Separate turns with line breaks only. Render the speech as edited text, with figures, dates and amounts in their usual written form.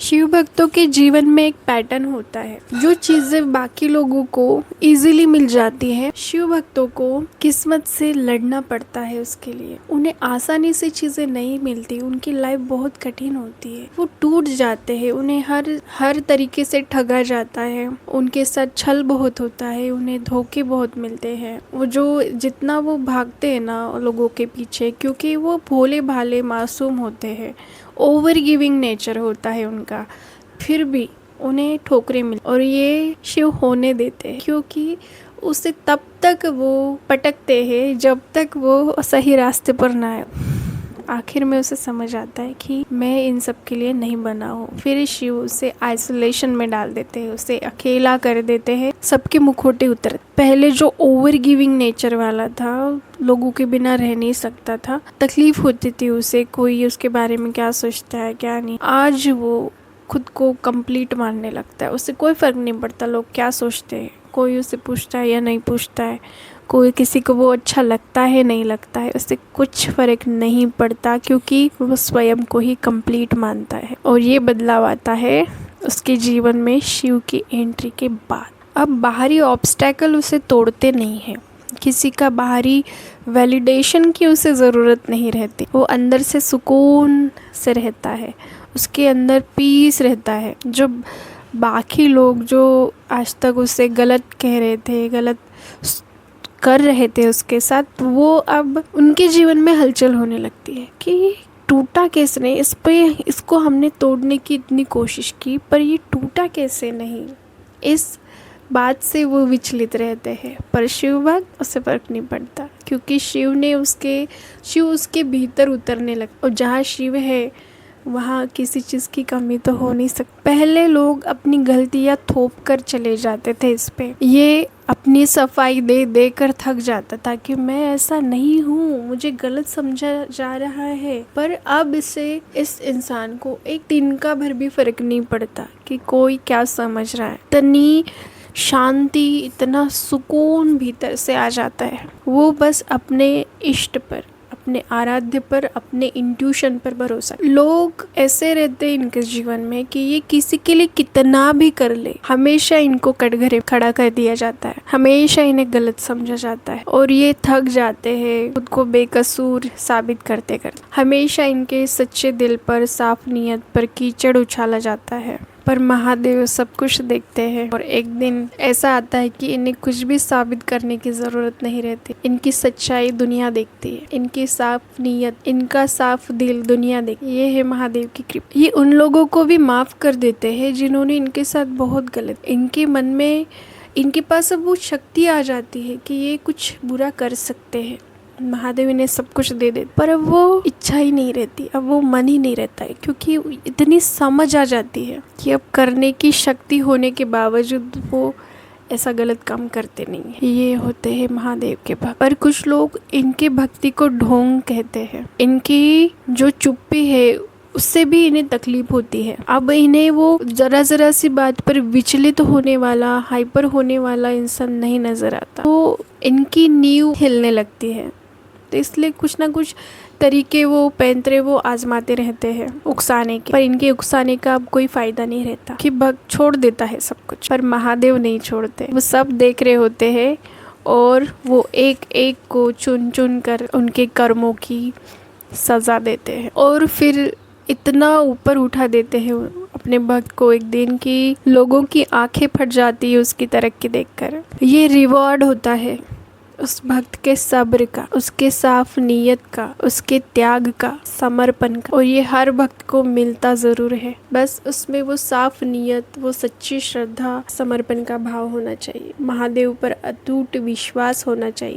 शिव भक्तों के जीवन में एक पैटर्न होता है। जो चीजें बाकी लोगों को इजीली मिल जाती है, शिव भक्तों को किस्मत से लड़ना पड़ता है उसके लिए। उन्हें आसानी से चीजें नहीं मिलती, उनकी लाइफ बहुत कठिन होती है। वो टूट जाते हैं, उन्हें हर तरीके से ठगा जाता है, उनके साथ छल बहुत होता है, उन्हें धोखे बहुत मिलते हैं। वो जो जितना वो भागते हैं ना लोगों के पीछे, क्योंकि वो भोले भाले मासूम होते हैं, ओवर गिविंग नेचर होता है उनका, फिर भी उन्हें ठोकरें मिल और ये शिव होने देते हैं, क्योंकि उसे तब तक वो पटकते हैं जब तक वो सही रास्ते पर ना आए। आखिर में उसे समझ आता है कि मैं इन सब के लिए नहीं बना हूँ। फिर शिव उसे आइसोलेशन में डाल देते हैं, उसे अकेला कर देते हैं, सबके मुखौटे उतर। पहले जो ओवर गिविंग नेचर वाला था, लोगों के बिना रह नहीं सकता था, तकलीफ होती थी उसे, कोई उसके बारे में क्या सोचता है क्या नहीं। आज वो खुद को कंप्लीट मानने लगता है, उसे कोई फर्क नहीं पड़ता लोग क्या सोचते हैं, कोई उसे पूछता है या नहीं पूछता है, कोई किसी को वो अच्छा लगता है नहीं लगता है, उससे कुछ फर्क नहीं पड़ता, क्योंकि वो स्वयं को ही कंप्लीट मानता है। और ये बदलाव आता है उसके जीवन में शिव की एंट्री के बाद। अब बाहरी ऑब्स्टेकल उसे तोड़ते नहीं है, किसी का बाहरी वैलिडेशन की उसे ज़रूरत नहीं रहती। वो अंदर से सुकून से रहता है, उसके अंदर पीस रहता है। जो बाकी लोग जो आज तक उसे गलत कह रहे थे, गलत कर रहे थे उसके साथ, वो अब उनके जीवन में हलचल होने लगती है कि टूटा कैसे नहीं, इसको हमने तोड़ने की इतनी कोशिश की पर ये टूटा कैसे नहीं। इस बात से वो विचलित रहते हैं, पर शिव भक्त उसे फर्क नहीं पड़ता, क्योंकि शिव उसके भीतर उतरने लग। और जहाँ शिव है वहाँ किसी चीज़ की कमी तो हो नहीं सकती। पहले लोग अपनी गलतियाँ थोप कर चले जाते थे इस पे, ये अपनी सफाई दे दे कर थक जाता था कि मैं ऐसा नहीं हूँ, मुझे गलत समझा जा रहा है। पर अब इस इंसान को एक तिनका भर भी फर्क नहीं पड़ता कि कोई क्या समझ रहा है। इतनी शांति, इतना सुकून भीतर से आ जाता है। वो बस अपने इष्ट पर, अपने आराध्य पर, अपने इंट्यूशन पर भरोसा। लोग ऐसे रहते हैं इनके जीवन में कि ये किसी के लिए कितना भी कर ले, हमेशा इनको कटघरे खड़ा कर दिया जाता है, हमेशा इन्हें गलत समझा जाता है और ये थक जाते हैं खुद को बेकसूर साबित करते करते। हमेशा इनके सच्चे दिल पर, साफ नीयत पर कीचड़ उछाला जाता है। पर महादेव सब कुछ देखते हैं और एक दिन ऐसा आता है कि इन्हें कुछ भी साबित करने की ज़रूरत नहीं रहती। इनकी सच्चाई दुनिया देखती है, इनकी साफ नीयत, इनका साफ दिल दुनिया देखती है। ये है महादेव की कृपा। ये उन लोगों को भी माफ़ कर देते हैं जिन्होंने इनके साथ बहुत गलत, इनके मन में, इनके पास अब वो शक्ति आ जाती है कि ये कुछ बुरा कर सकते हैं। महादेव इन्हें सब कुछ दे देते, पर अब वो इच्छा ही नहीं रहती, अब वो मन ही नहीं रहता है, क्योंकि इतनी समझ आ जाती है कि अब करने की शक्ति होने के बावजूद वो ऐसा गलत काम करते नहीं है। ये होते हैं महादेव के भक्त। पर कुछ लोग इनके भक्ति को ढोंग कहते हैं। इनकी जो चुप्पी है उससे भी इन्हें तकलीफ होती है। अब इन्हें वो जरा सी बात पर विचलित होने वाला, हाइपर होने वाला इंसान नहीं नजर आता। तो इनकी नींव हिलने लगती है, तो इसलिए कुछ ना कुछ तरीके वो पैंतरे वो आजमाते रहते हैं उकसाने के। पर इनके उकसाने का अब कोई फायदा नहीं रहता कि भक्त छोड़ देता है सब कुछ, पर महादेव नहीं छोड़ते। वो सब देख रहे होते हैं और वो एक एक को चुन चुन कर उनके कर्मों की सजा देते हैं और फिर इतना ऊपर उठा देते हैं अपने भक्त को एक दिन कि लोगों की आंखें फट जाती है उसकी तरक्की देखकर। ये रिवॉर्ड होता है उस भक्त के सब्र का, उसके साफ नीयत का, उसके त्याग का, समर्पण का। और ये हर भक्त को मिलता ज़रूर है, बस उसमें वो साफ नीयत, वो सच्ची श्रद्धा, समर्पण का भाव होना चाहिए, महादेव पर अटूट विश्वास होना चाहिए।